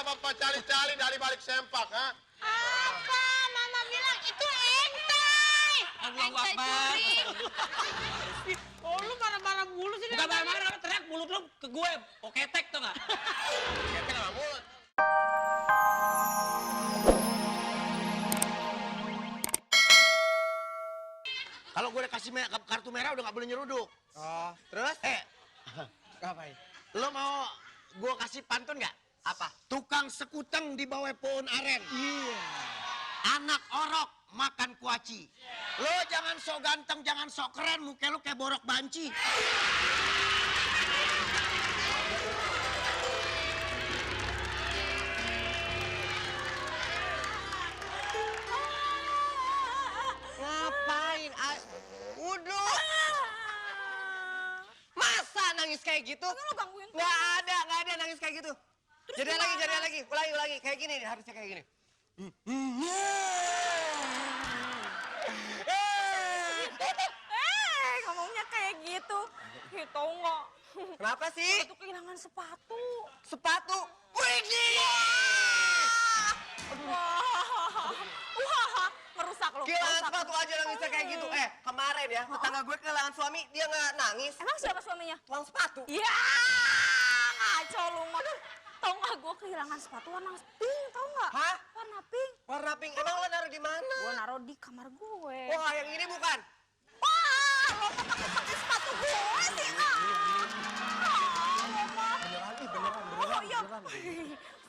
Bapak cari-cari dari balik sempak, ha? Apa? Mama bilang itu entai. Allahu Entai Akbar. curi. Oh, lu marah-marah mulu sih. Bukan marah-marah, teriak mulut lu ke gue. Oh, ketek tuh nggak? Kenapa mulut? Kalau gue udah kasih kartu merah udah gak boleh nyeruduk. Oh, terus? Ngapain? Lo mau gue kasih pantun gak? Apa? Tukang sekuteng di bawah pohon aren. Iya. Anak orok makan kuaci. Lo jangan sok ganteng, jangan sok keren, muka lo kayak borok banci. Ngapain? Udah. Masa nangis kayak gitu? Lo gangguin. Nggak ada nangis kayak gitu. Jadi lagi. Ulangi. Kayak gini nih, harusnya kayak gini. Ngomongnya kayak gitu. Gitu nggak? Kenapa sih? Itu kehilangan sepatu. Sepatu. Widih! Wah, ngerusak lo. Kehilangan sepatu aja nangisnya kayak gitu. Kemarin ya, tetangga gue kehilangan suami, dia nggak nangis. Emang siapa suaminya? Tukang sepatu. Ya, ngaco lu mah. Tau nggak gue kehilangan sepatu warna pink, tau nggak? Hah? Warna pink. Warna pink. Emang lo naruh di mana? Gue naruh di kamar gue. Wah, yang ini bukan? Wah, lo pakai sepatu gue sih. Lo mah. Beneran. Oh iya.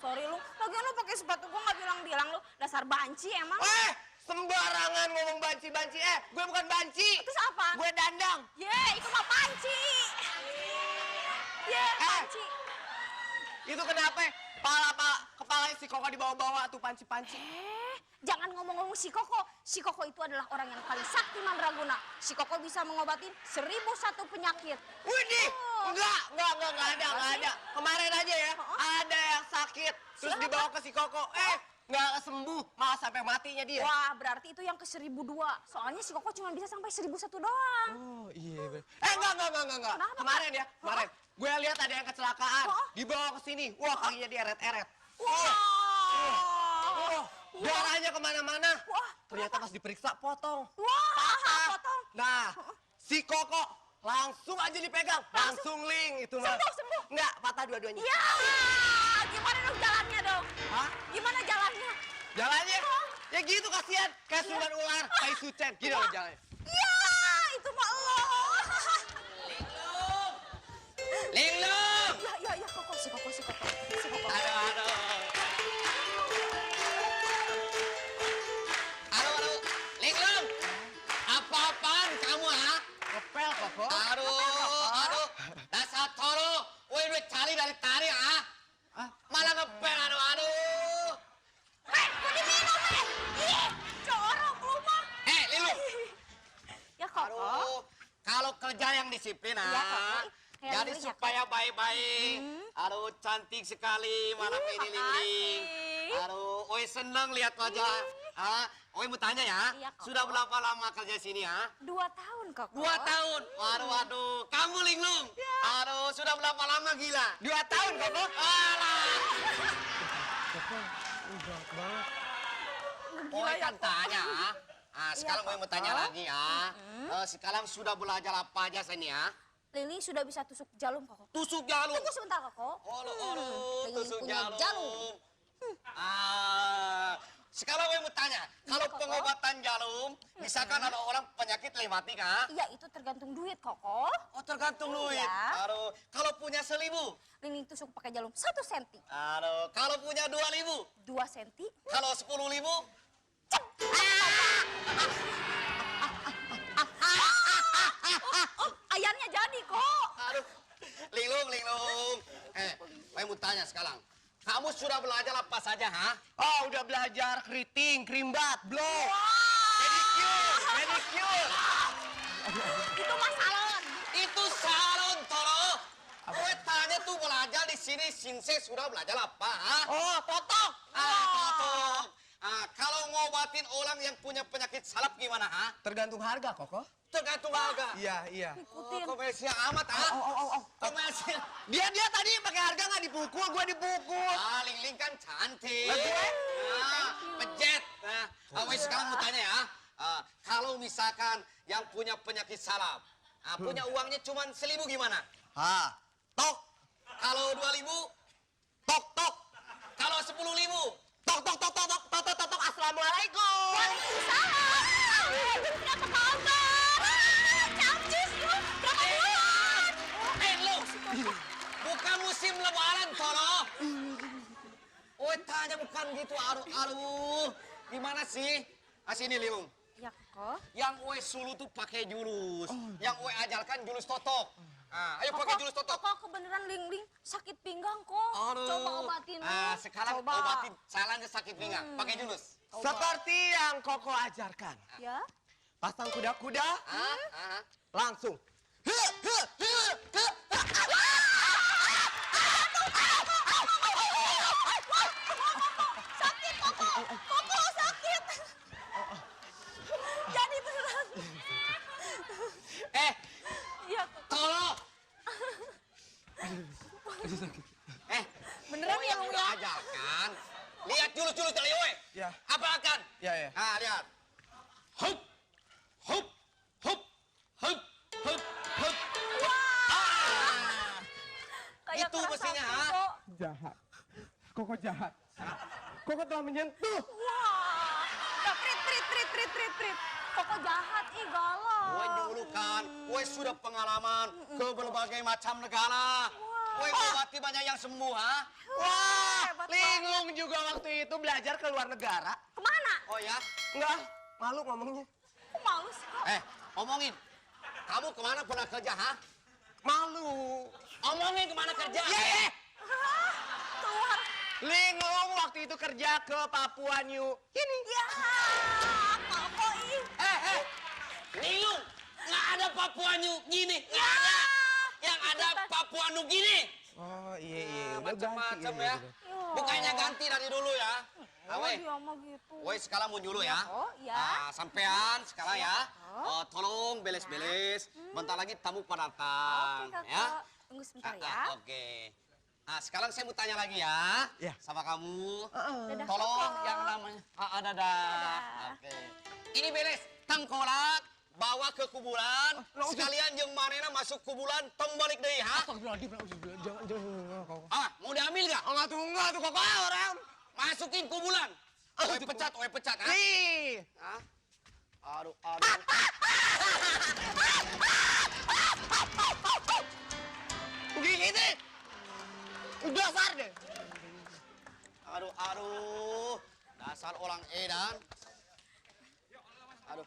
Sorry lu. Lagian lu pakai sepatu gue nggak bilang lu dasar banci emang. Sembarangan ngomong banci-banci. Gue bukan banci. Terus apa? Gue dandang. Itu mah panci. Panci. Itu kenapa? Kepala si Koko dibawa-bawa tuh panci-panci. Jangan ngomong-ngomong si Koko. Si Koko itu adalah orang yang paling sakti mandraguna. Si Koko bisa mengobatin 1001 penyakit. Widih! Enggak ada. Kemarin aja ya, ada yang sakit. Terus Siapa? dibawa ke si Koko. Nggak sembuh, malah sampai matinya dia. Wah, berarti itu yang ke 1002. Soalnya si Koko cuma bisa sampai 1001 doang. Oh iya bener. Enggak. Kenapa, Kemarin ya, kemarin. Gue lihat ada yang kecelakaan. Dibawa ke sini. Wah, kakinya dieret-eret. Wah. Darahnya kemana-mana. Wah. Ternyata pas diperiksa potong. Wah, potong. Nah, si Koko langsung aja dipegang. Langsung link itu mah. Sembuh. Enggak, patah dua-duanya. Ya, gimana dong jalannya dong? Hah? Gimana jalannya? Jalannya? Ya gitu kasihan. Kayak siluman ular, kayak sucen. Gini loh jalannya. Ya, itu mah lo. Linglung! Ya, Koko, si Koko. Aduh. Linglung! Apa-apaan kamu, ha? Ngepel, Koko. Aduh. Dasar toro. Woi, udah cari dari tadi, ha? Malah ngepel, aduh. Kok diminum, Ih, corok lu mah. Linglung. Ya, Koko. Aduh, kalau kerja yang disiplin, Iya, Koko. Kayak Jadi Linglung ya, supaya baik-baik. Aduh, cantik sekali malam ini, Lingling. makasih. Aduh, oi seneng lihat wajah. Oi mau tanya ya, Iya, Koko. sudah berapa lama kerja sini ya? 2 tahun, Koko. 2 tahun. Waduh. Kamu, Linglung. Aduh, sudah berapa lama gila? 2 tahun, Koko. Alah. Gila Oi ya, kan Koko. tanya. Sekarang oi mau tanya Koko. lagi ya. Sekarang sudah belajar apa aja sini ya? Lili sudah bisa tusuk jarum, Koko. Tusuk jarum. Tunggu sebentar, Koko. Aduh, pengen tusuk punya jarum. jarum. Sekarang gue mau tanya, kalau Koko. pengobatan jarum, misalkan ada orang penyakit rematik, Iya, itu tergantung duit, Koko. Oh, tergantung duit. Iya. Aduh, kalau punya 1.000, Lili tusuk pakai jarum 1 senti. aduh, kalau punya 2.000, 2 senti. kalau 10.000, Ayamnya jadi, kok. aduh, linglung. Gue mau tanya sekarang, kamu sudah belajar apa saja, ha? Oh, udah belajar keriting, krimbat, blow. Manicure. Itu mah salon. Itu salon, toro. Gue tanya tuh belajar di sini, Sinse sudah belajar apa, ha? Oh, potong. Potong. Kalau ngobatin orang yang punya penyakit salap gimana, ha? Tergantung harga, Koko. Tergantung harga. Iya. Oh, komersial amat, ha? Oh. Komersial. Dia tadi pakai harga Harga nggak dipukul, gue dipukul. Ah, Ling kan cantik. Lah, gue? Nah, pejet. Nah, wes sekarang mau tanya ya. Kalau misalkan yang punya penyakit salap, punya uangnya cuma 1.000 gimana? Tok, Kalau 2.000, tok, tok. kalau 10.000, Tok, tok, tok, tok, tok, tok, tok, tok, tok. Assalamualaikum. Waalaikumsalam. Apa kabar? Capcus yuk. Berapa bulan? lo, bukan musim lebaran, Toro. Oh, tanya bukan gitu, aduh. Gimana sih? Sini, Liung. Ya kok. Yang Oe sulu tuh pakai jurus. Yang Oe ajarkan jurus totok. Ayo pakai jurus totok. Kok kebeneran Ling sakit pinggang kok. Coba obatin lu. Sekarang Coba. obatin salahnya sakit pinggang. Pakai jurus. Seperti yang Koko ajarkan. Ya. Pasang kuda-kuda, langsung. Sakit Koko. Koko sakit. Jadi beneran. Iya Koko. Tolong. Beneran ya Lung ya? Ajarkan. Lihat jurus-jurus dari Oe. Ya. Apa akan? Ya, ya. Lihat. Hup. Hup. Hup. Hup. Hup. Hup. Kayak Itu kerasa mestinya, Koko. Jahat. Koko jahat. Koko telah menyentuh. Wah. Ya, Prit. Koko jahat, ih galau. Oe dulu kan. Oe sudah pengalaman ke berbagai macam negara. Oe obati banyak yang sembuh, Wah, Hebat Linglung juga waktu itu belajar ke luar negara. Kemana? Oh ya? Enggak, malu ngomongnya. Kok malu sih kok? Omongin. Kamu kemana pernah kerja, Malu. Omongin kemana kerja. Hah? Keluar. Linglung waktu itu kerja ke Papua New Guinea. Ya, Koko ih. Linglung, nggak ada Papua New Guinea. Nggak ada. Yang ada Papua New Guinea. Oh iya. Udah Macam-macam ganti, ya. Ya. Bukannya ganti dari dulu ya. Oh, Awe, dia mah gitu. woi sekarang mau dulu ya. Oh, ya. Sampean sekarang ya. Tolong beles-beles. Bentar lagi tamu pada datang. Oke, Kakak. Ya. Tunggu sebentar ya. Oke. Sekarang saya mau tanya lagi ya. Ya. Sama kamu. Dadah, Tolong Koko. yang namanya. Dadah. Oke. Ini beres. Tengkorak bawa ke kuburan. Sekalian jeung manena masuk kuburan tong balik deui, Jangan, Koko. Mau diambil gak? Enggak tuh Koko orang. Masukin kuburan. Oe pecat, Nih. Aduh. Gini. Udah sar deh. Aduh. Dasar orang edan. Aduh.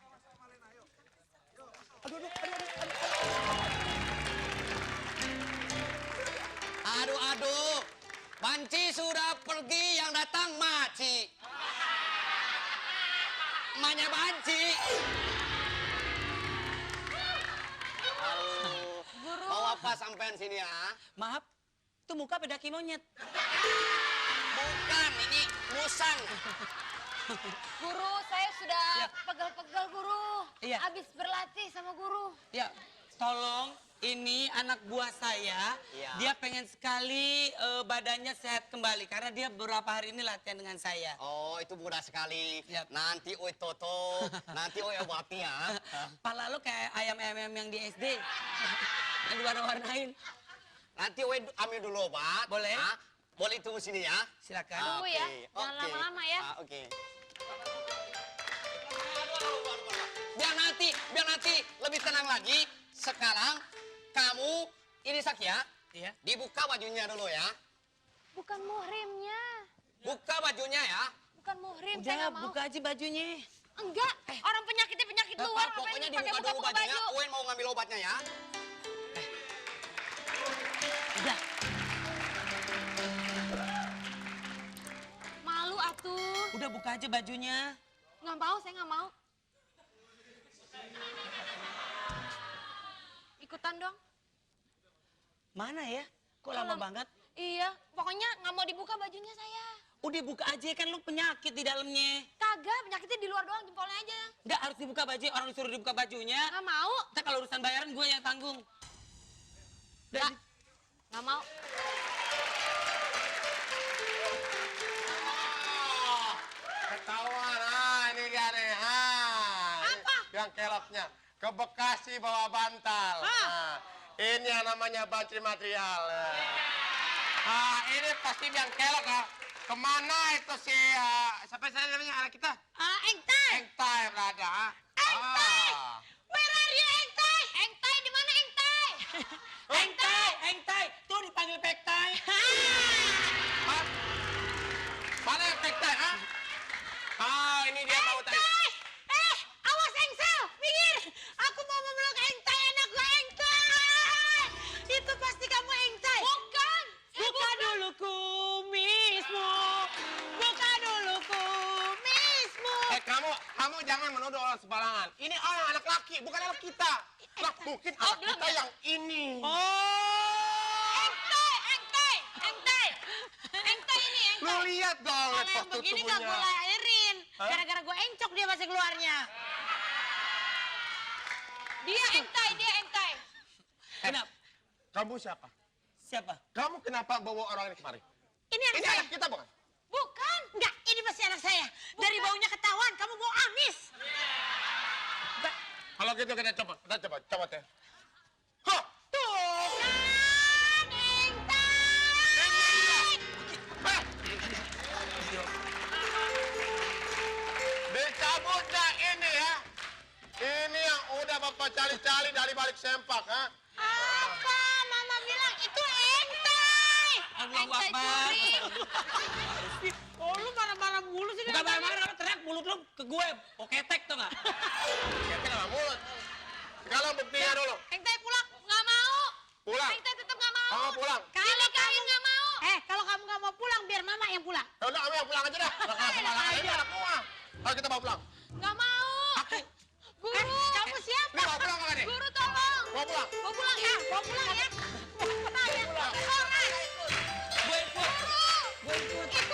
Aduh. Banci sudah pergi, yang datang Maci. Emaknya Banci. Aduh. Guru. Mau apa sampean sini ya? Maaf, itu muka beda monyet. Bukan, ini musang. Guru, saya sudah Ya. pegel-pegel guru. Iya. Habis berlatih sama guru. Ya, tolong, ini anak buah saya. Iya. Dia pengen sekali badannya sehat kembali karena dia beberapa hari ini latihan dengan saya. Oh, itu mudah sekali. Yap. Nanti oi toto, nanti oi obati ya. Pala lo kayak ayam yang di SD. Yang diwarna-warnain. Nanti oi ambil dulu obat. Boleh. Boleh tunggu sini ya. Silakan. Tunggu ya, jangan Oke. lama-lama ya. Oke. Biar nanti lebih tenang lagi. Sekarang kamu ini Sakya, Iya. dibuka bajunya dulu ya. Bukan muhrimnya. Buka bajunya ya. Bukan muhrim, saya Udah, nggak mau. buka aja bajunya. Enggak, orang penyakitnya penyakit luar. Ngapain Pokoknya pakai dibuka dulu buka-buka bajunya. baju? Owen mau ngambil obatnya ya. Udah. Malu atuh. Udah buka aja bajunya. Nggak mau, saya nggak mau. Ikutan dong. Mana ya? Kok lama banget? Iya, pokoknya nggak mau dibuka bajunya saya. Udah buka aja, kan lu penyakit di dalamnya. Kagak, penyakitnya di luar doang, jempolnya aja. Nggak harus dibuka baju, orang disuruh dibuka bajunya. Nggak mau. Ntar kalau urusan bayaran gue yang tanggung. Nggak mau. keloknya. Ke Bekasi bawa bantal. Nah, ini yang namanya bateri material. Ini pasti yang kelok ya. Kemana itu si siapa saya namanya anak kita? Engtai. Engtai berada. Engtai. Where are you, Engtai? Engtai di mana Engtai? Engtai, tuh dipanggil Pektai. Mana yang Engtai? Ini dia mau tadi. Awas Engsel, minggir. Aku mau memeluk Engtai, anak gua Engtai. Itu pasti kamu Engtai. Bukan. Buka dulu kumismu. Buka dulu kumismu. Kamu jangan menuduh orang sembarangan. Ini orang anak laki, bukan anak kita. Lah, mungkin anak kita yang ini. Engtai, Engtai, Engtai. Engtai ini Engtai. Lu lihat dong Kalau yang postur begini nggak gue tubuhnya. lahirin. Gara-gara gue encok dia masih keluarnya. Dia Engtai. Kenapa? Kamu siapa? Siapa? Kamu kenapa bawa orang ini kemari? Ini anak Ini saya. anak kita bukan? Bukan. Enggak, ini pasti anak saya. Dari baunya ketahuan kamu bau amis. Kalau gitu kita coba teh. Hah! Tuh kan, Engtai. Dicabut dah ini ya. Ini yang udah Bapak cari-cari dari balik sempak, ha? Apa? Mama bilang itu Engtai. Allahu Engtai Akbar. curi. Oh, lu marah-marah mulu sih. Bukan marah-marah, lu teriak mulut lu ke gue. Ketek tuh nggak? Kita nggak mulut. Sekarang buktinya dulu. Engtai pulang. Nggak mau. Pulang. Engtai tetap nggak mau. Kamu pulang. Kalau kamu nggak mau. Kalau kamu nggak mau pulang, biar mama yang pulang. Ya udah, kamu yang pulang aja dah. Nah, sembarangan ini anak gua. Ayo kita bawa pulang. Nggak mau. Guru. Kamu siapa? Ini bawa pulang nggak nih? Guru tolong. Bawa pulang. Mau pulang ya? Mau pulang ya? Mau pulang ya? Gue ikut. Itu